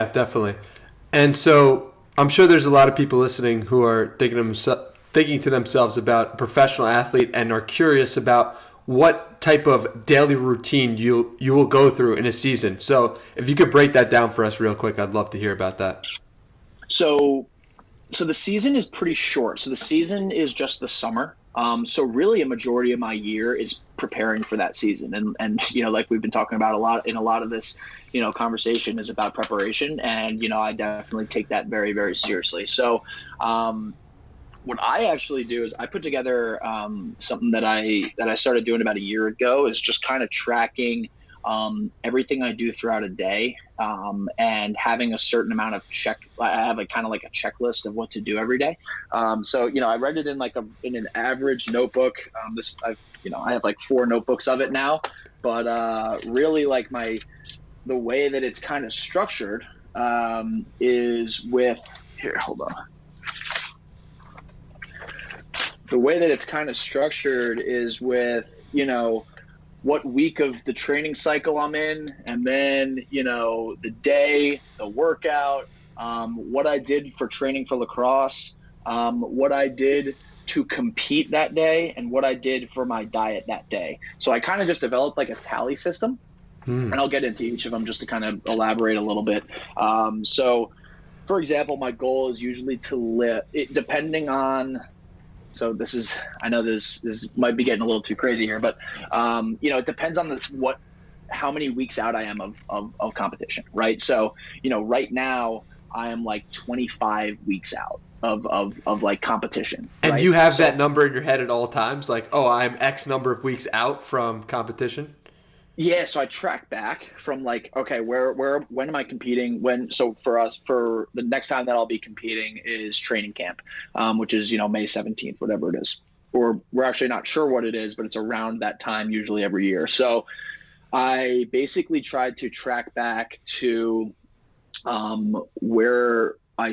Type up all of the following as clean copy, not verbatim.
Definitely. And so I'm sure there's a lot of people listening who are thinking to themselves about a professional athlete and are curious about what type of daily routine you will go through in a season. So if you could break that down for us real quick, I'd love to hear about that. So so the season is pretty short. So the season is just the summer. So really a majority of my year is preparing for that season. And like we've been talking about a lot in a lot of this, conversation is about preparation. And, I definitely take that very, very seriously. So what I actually do is I put together something that I started doing about a year ago, is just kind of tracking everything I do throughout a day, and having a certain amount of I have kind of like a checklist of what to do every day. So I read it in in an average notebook. I have like 4 notebooks of it now, but really like the way that it's kind of structured is with here. Hold on. The way that it's kind of structured is with, what week of the training cycle I'm in, and then, the day, the workout, what I did for training for lacrosse, what I did to compete that day, and what I did for my diet that day. So I kind of just developed like a tally system, and I'll get into each of them just to kind of elaborate a little bit. So for example, my goal is usually to live depending on, so I know this might be getting a little too crazy here, but it depends on how many weeks out I am of competition, right? So, right now I am like 25 weeks out of like competition. And right? you have that number in your head at all times, like, oh, I'm X number of weeks out from competition? Yeah, so I track back from like, okay, when am I competing? So for the next time that I'll be competing is training camp, which is, May 17th, whatever it is. Or we're actually not sure what it is, but it's around that time usually every year. So I basically tried to track back to when I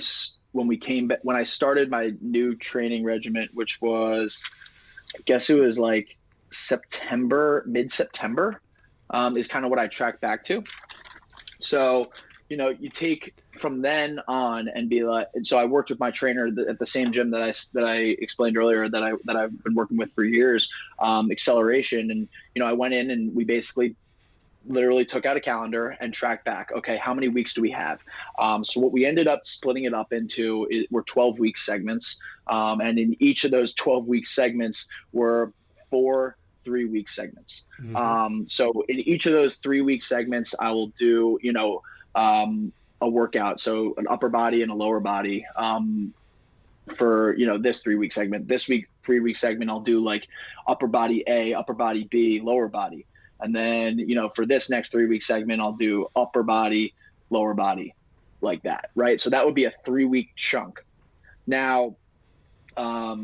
started my new training regimen, which was, I guess it was like mid-September. Is kind of what I track back to. So, you take from then on and be like, and so I worked with my trainer at the same gym that I explained earlier that I've been working with for years, Acceleration. And, I went in and we basically literally took out a calendar and tracked back. Okay, how many weeks do we have? So what we ended up splitting it up into were 12-week segments. And in each of those 12-week segments were 4 3-week segments. So in each of those 3-week segments, I will do, a workout. So an upper body and a lower body, for, this 3-week segment. This 3-week segment, I'll do like upper body A, upper body B, lower body. And then, for this next 3-week segment, I'll do upper body, lower body, like that. Right. So that would be a 3-week chunk. Now, a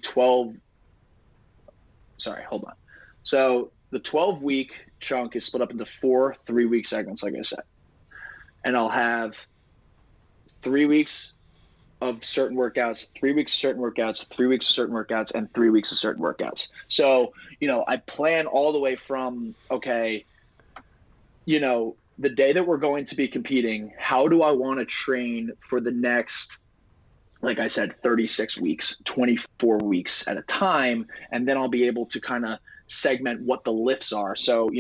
12. Sorry, hold on. So the 12-week chunk is split up into 4 3-week segments, like I said. And I'll have 3 weeks of certain workouts, 3 weeks of certain workouts, 3 weeks of certain workouts, and 3 weeks of certain workouts. So, I plan all the way from, okay, the day that we're going to be competing, how do I want to train for the next, like I said, 36 weeks, 24 weeks at a time. And then I'll be able to kind of segment what the lifts are. So,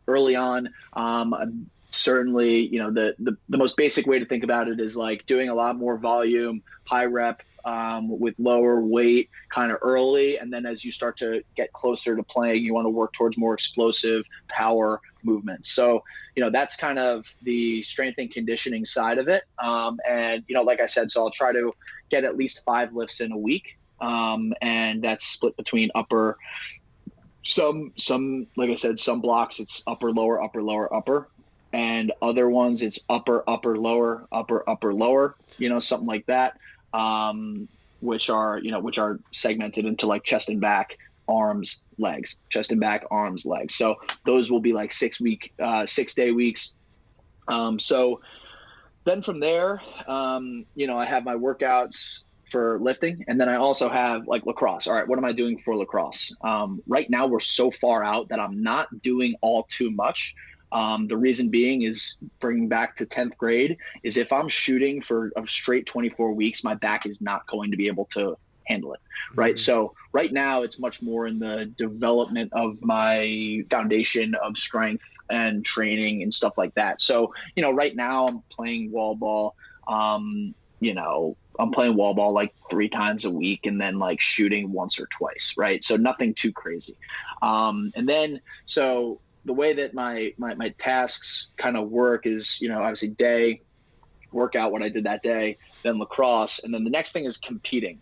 early on, certainly, the most basic way to think about it is like doing a lot more volume, high rep, with lower weight kind of early. And then as you start to get closer to playing, you want to work towards more explosive power movements. So, that's kind of the strength and conditioning side of it. And, like I said, so I'll try to get at least 5 lifts in a week. And that's split between like I said, some blocks it's upper, lower, upper, lower, upper. And other ones it's upper, upper, lower, upper, upper, lower, something like that. Which are segmented into like chest and back, arms, legs, chest and back, arms, legs. So those will be like 6-day weeks. So then from there, I have my workouts for lifting, and then I also have like lacrosse. All right, what am I doing for lacrosse? Right now we're so far out that I'm not doing all too much. The reason being is, bringing back to 10th grade, is if I'm shooting for a straight 24 weeks, my back is not going to be able to handle it. Right. So right now it's much more in the development of my foundation of strength and training and stuff like that. So, right now I'm playing wall ball. I'm playing wall ball like 3 times a week, and then like shooting once or twice. Right. So nothing too crazy. And then, so the way that my tasks kind of work is, obviously day, workout, what I did that day, then lacrosse. And then the next thing is competing.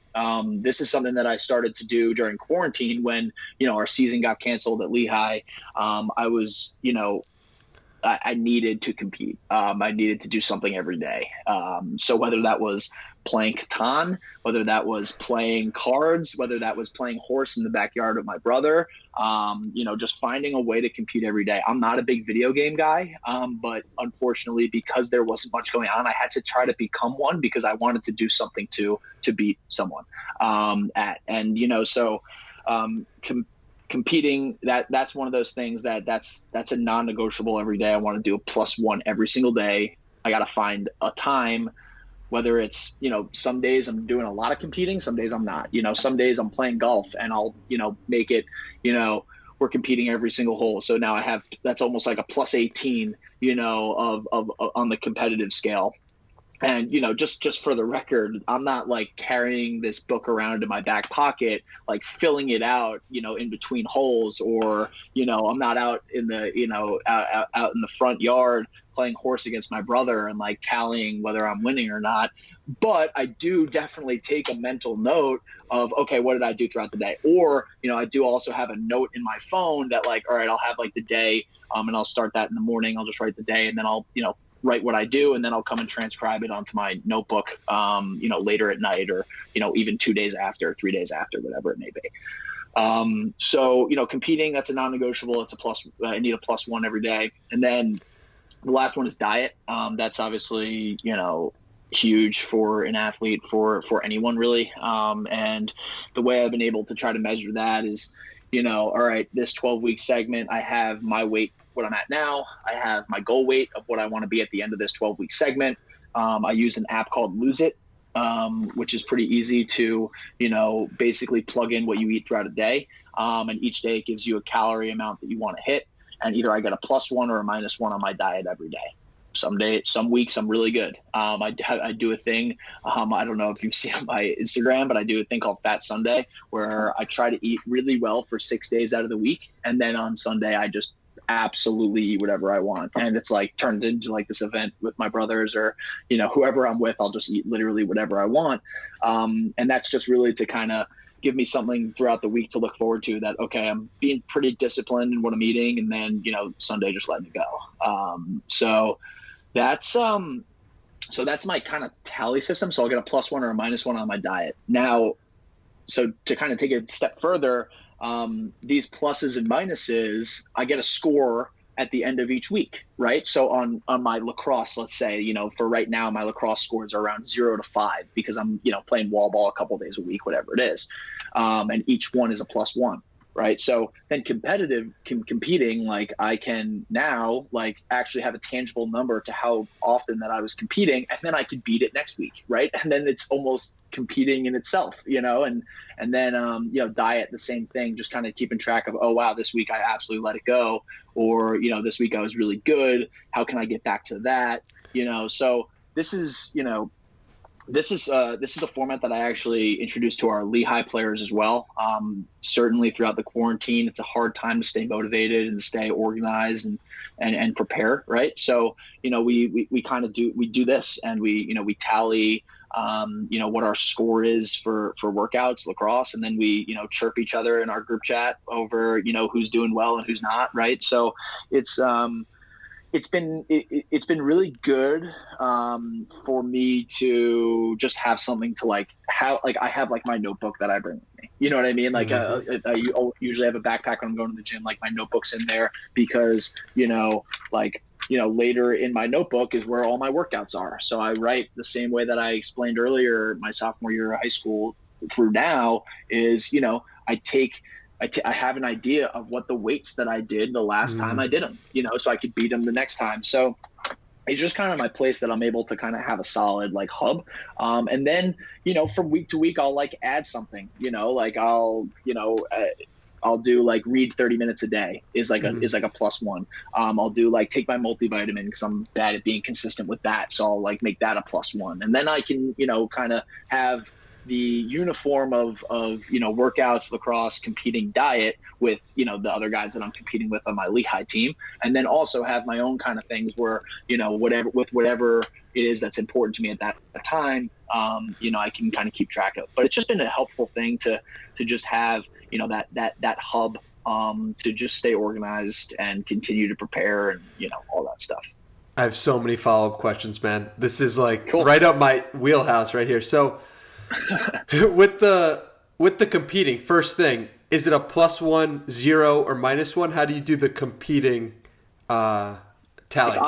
This is something that I started to do during quarantine when, our season got canceled at Lehigh. I was, I needed to compete. I needed to do something every day. So whether that was playing Catan, whether that was playing cards, whether that was playing horse in the backyard with my brother, just finding a way to compete every day. I'm not a big video game guy, but unfortunately, because there wasn't much going on, I had to try to become one because I wanted to do something to beat someone. Competing, that's one of those things that's a non-negotiable every day. I want to do a +1 every single day. I got to find a time, whether it's, some days I'm doing a lot of competing, some days I'm not. Some days I'm playing golf and I'll, make it, we're competing every single hole. So now that's almost like a +18, of on the competitive scale. And, just for the record, I'm not like carrying this book around in my back pocket, like filling it out, in between holes, or, I'm not out in the, out in the front yard playing horse against my brother and like tallying whether I'm winning or not. But I do definitely take a mental note of, okay, what did I do throughout the day? Or, I do also have a note in my phone that like, all right, I'll have like the day, and I'll start that in the morning. I'll just write the day, and then I'll, write what I do, and then I'll come and transcribe it onto my notebook, later at night, or, even 2 days after, 3 days after, whatever it may be. So, competing, that's a non-negotiable. It's a plus, I need a +1 every day. And then the last one is diet. That's obviously, huge for an athlete, for anyone really. And the way I've been able to try to measure that is, all right, this 12-week segment, I have my weight, what I'm at now. I have my goal weight of what I want to be at the end of this 12-week segment. I use an app called Lose It, which is pretty easy to, basically plug in what you eat throughout a day. And each day it gives you a calorie amount that you want to hit. And either I get a +1 or a -1 on my diet every day. Some weeks I'm really good. I do a thing. I don't know if you've seen my Instagram, but I do a thing called Fat Sunday, where I try to eat really well for 6 days out of the week. And then on Sunday, I just absolutely eat whatever I want. And it's like turned into like this event with my brothers, or, whoever I'm with, I'll just eat literally whatever I want. And that's just really to kind of give me something throughout the week to look forward to, that, okay, I'm being pretty disciplined in what I'm eating. And then, Sunday, just letting it go. So that's my kind of tally system. So I'll get a +1 or a -1 on my diet. Now, so to kind of take it a step further, these pluses and minuses, I get a score at the end of each week, right? So on my lacrosse, let's say, for right now, my lacrosse scores are around 0 to 5 because I'm, playing wall ball a couple days a week, whatever it is. And each one is a +1. Right. So then competing, like I can now like actually have a tangible number to how often that I was competing, and then I could beat it next week. Right. And then it's almost competing in itself, and then, diet, the same thing, just kind of keeping track of, oh, wow, this week I absolutely let it go. Or, this week I was really good. How can I get back to that? So this is, this is a format that I actually introduced to our Lehigh players as well. Certainly throughout the quarantine, it's a hard time to stay motivated and stay organized and prepare. Right. So, we kind of do this, and we tally, what our score is for workouts, lacrosse. And then we, chirp each other in our group chat over, who's doing well and who's not. Right. So it's been really good for me to just have something to like I have like my notebook that I bring with me. You know what I mean? Like I usually have a backpack when I'm going to the gym, like my notebook's in there because, later in my notebook is where all my workouts are. So I write the same way that I explained earlier, my sophomore year of high school through now is, I take I have an idea of what the weights that I did the last time I did them, so I could beat them the next time. So it's just kind of my place that I'm able to kind of have a solid like hub. And then, from week to week, I'll like add something, like I'll do like read 30 minutes a day is like a +1. I'll do like take my multivitamin because I'm bad at being consistent with that. So I'll like make that a +1. And then I can, kind of have the uniform of workouts, lacrosse, competing diet with, the other guys that I'm competing with on my Lehigh team. And then also have my own kind of things where, whatever it is that's important to me at that time, I can kind of keep track of. But it's just been a helpful thing to just have, that hub to just stay organized and continue to prepare and, all that stuff. I have so many follow-up questions, man. This is like cool. Right up my wheelhouse right here. So with the competing, first thing, is it a +1, 0, or -1? How do you do the competing tally? If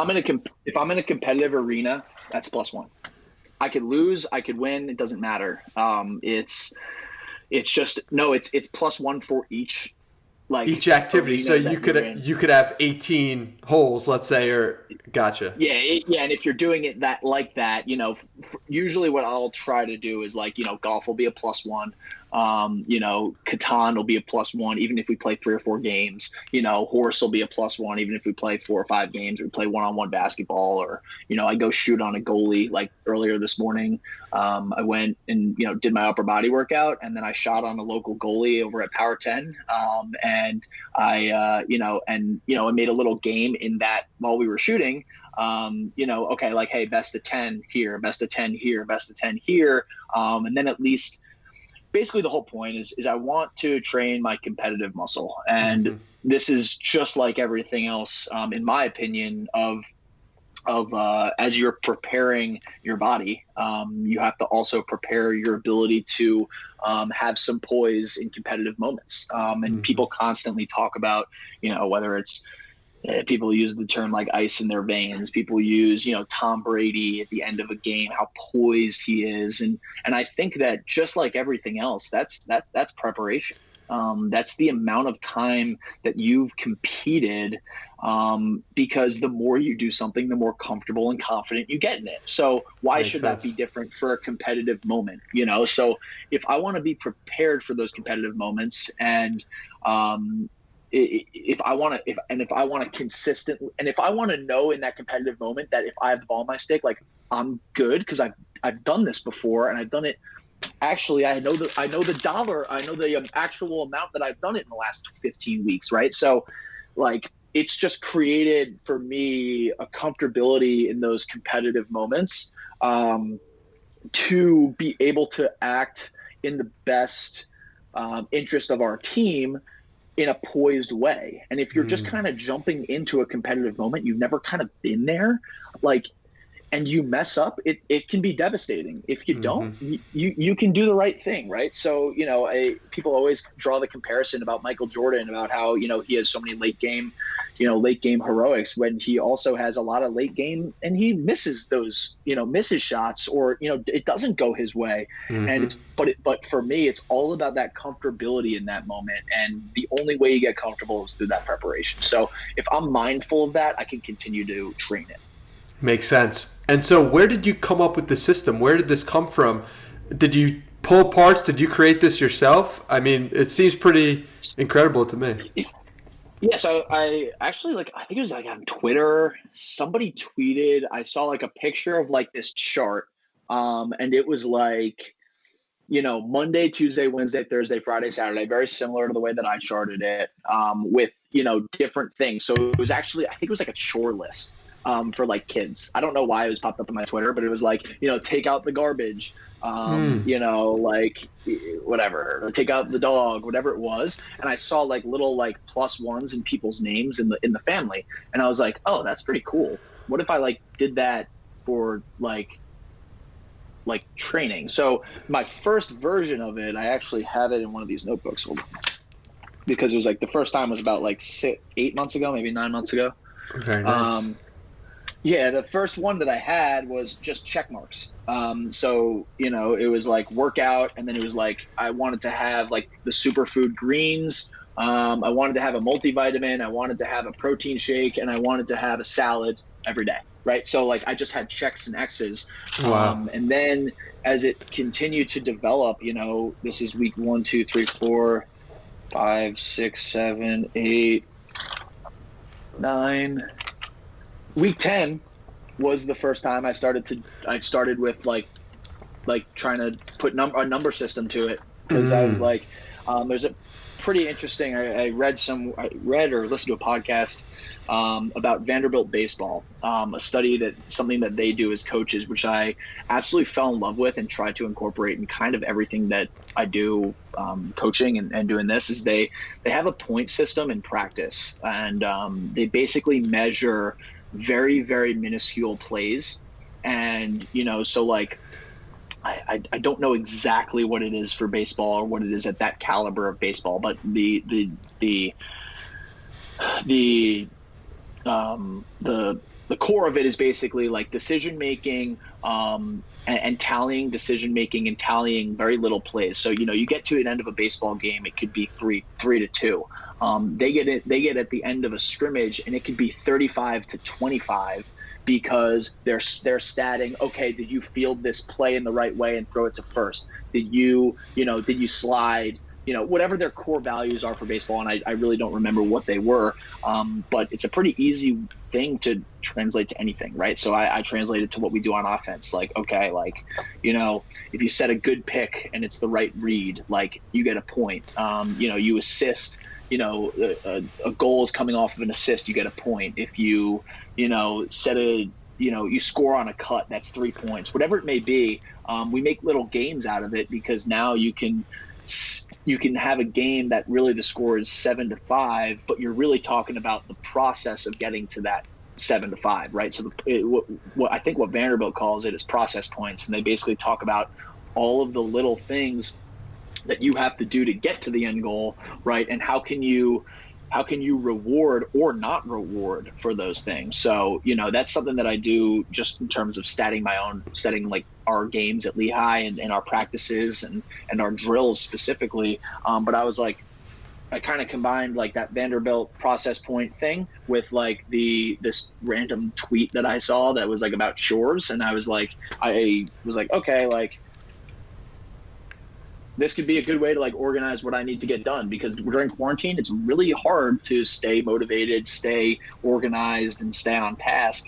I'm in a competitive arena, that's +1. I could lose, I could win, it doesn't matter. It's +1 for each activity. So you could have 18 holes, let's say, or gotcha. Yeah, and if you're doing it like that, usually what I'll try to do is like, golf will be a +1. Catan will be a +1, even if we play 3 or 4 games. Horse will be a +1, even if we play 4 or 5 games, or we play one-on-one basketball, or, I go shoot on a goalie. Like earlier this morning, I went and, did my upper body workout, and then I shot on a local goalie over at Power 10. And I made a little game in that while we were shooting. Okay, like, hey, best of 10 here, best of 10 here, best of 10 here. And then at least, basically the whole point is I want to train my competitive muscle. And this is just like everything else, in my opinion, of as you're preparing your body, you have to also prepare your ability to have some poise in competitive moments. And people constantly talk about, whether it's people use the term like ice in their veins. People use, Tom Brady at the end of a game, how poised he is. And I think that just like everything else, that's preparation. That's the amount of time that you've competed, because the more you do something, the more comfortable and confident you get in it. So why should that be different for a competitive moment? So if I want to be prepared for those competitive moments, and if I want to consistently, and if I want to know in that competitive moment that if I have the ball in my stick, like I'm good because I've done this before, and I've done it. Actually, I know the actual amount that I've done it in the last 15 weeks, right? So, like, it's just created for me a comfortability in those competitive moments, to be able to act in the best interest of our team in a poised way. And if you're just kind of jumping into a competitive moment, you've never kind of been there, like, and you mess up, it can be devastating. If you don't, you can do the right thing, right? So, people always draw the comparison about Michael Jordan, about how, he has so many late game heroics, when he also has a lot of late game, and he misses those, misses shots, or, it doesn't go his way. And but for me, it's all about that comfortability in that moment. And the only way you get comfortable is through that preparation. So if I'm mindful of that, I can continue to train it. Makes sense. And so where did you come up with the system? Where did this come from? Did you pull parts? Did you create this yourself? I mean, it seems pretty incredible to me. Yeah, so I actually, I think it was like on Twitter, somebody tweeted, I saw like a picture of like this chart, and it was like, Monday, Tuesday, Wednesday, Thursday, Friday, Saturday, very similar to the way that I charted it, with, different things. So it was actually, I think it was like a chore list. For like kids. I don't know why it was popped up on my Twitter, but it was like, take out the garbage, like whatever, take out the dog, whatever it was. And I saw like little like +1s in people's names in the family. And I was like, oh, that's pretty cool. What if I like did that for like training? So my first version of it, I actually have it in one of these notebooks, because it was like the first time was about like 8 months ago, maybe 9 months ago. Very nice. Yeah, the first one that I had was just check marks. So, it was like workout, and then it was like I wanted to have like the superfood greens I wanted to have a multivitamin. I wanted to have a protein shake, and I wanted to have a salad every day. Right. So like I just had checks and X's. Wow. And then as it continued to develop, this is week 1, 2, 3, 4, 5, 6, 7, 8, 9. Week 10 was the first time I started with like trying to put a number system to it, because I was like, there's a pretty interesting. I read or listened to a podcast about Vanderbilt baseball, a study something that they do as coaches, which I absolutely fell in love with and try to incorporate in kind of everything that I do, coaching and doing this. Is they have a point system in practice, and they basically measure very, very minuscule plays, and so like. I don't know exactly what it is for baseball or what it is at that caliber of baseball, but the core of it is basically like decision making, and tallying decision making and tallying very little plays. So you get to an end of a baseball game, it could be 3-2. They get at the end of a scrimmage, and it could be 35-25. Because they're statting, okay, did you field this play in the right way and throw it to first? Did you slide? Whatever their core values are for baseball, and I really don't remember what they were, but it's a pretty easy thing to translate to anything, right? So I translate it to what we do on offense. Like, okay, like, if you set a good pick and it's the right read, like you get a point. You assist. A goal is coming off of an assist, you get a point. If you you score on a cut, that's 3 points. Whatever it may be, we make little games out of it, because now you can have a game that really the score is 7-5, but you're really talking about the process of getting to that 7-5, right? So what I think what Vanderbilt calls it is process points, and they basically talk about all of the little things that you have to do to get to the end goal, right? And how can you reward or not reward for those things? So, that's something that I do just in terms of setting like our games at Lehigh and our practices and our drills specifically. But I was like, I kind of combined like that Vanderbilt process point thing with like this random tweet that I saw that was like about chores. And I was like, okay, like, this could be a good way to like organize what I need to get done, because during quarantine, it's really hard to stay motivated, stay organized, and stay on task,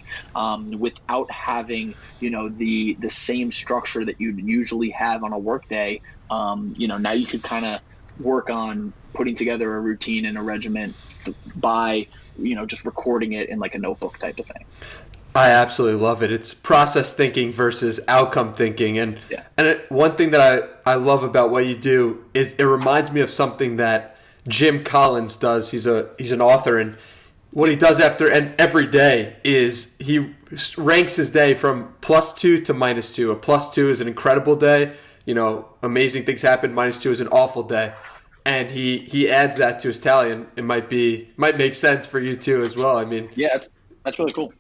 without having, the same structure that you'd usually have on a work day. Now you could kind of work on putting together a routine and a regiment by, just recording it in like a notebook type of thing. I absolutely love it. It's process thinking versus outcome thinking. And Yeah. one thing that I love about what you do is it reminds me of something that Jim Collins does. He's an author, and what he does every day is he ranks his day from +2 to -2. A +2 is an incredible day. Amazing things happen. -2 is an awful day. And he adds that to his tally, and it might make sense for you too as well. I mean, Yeah, that's really cool.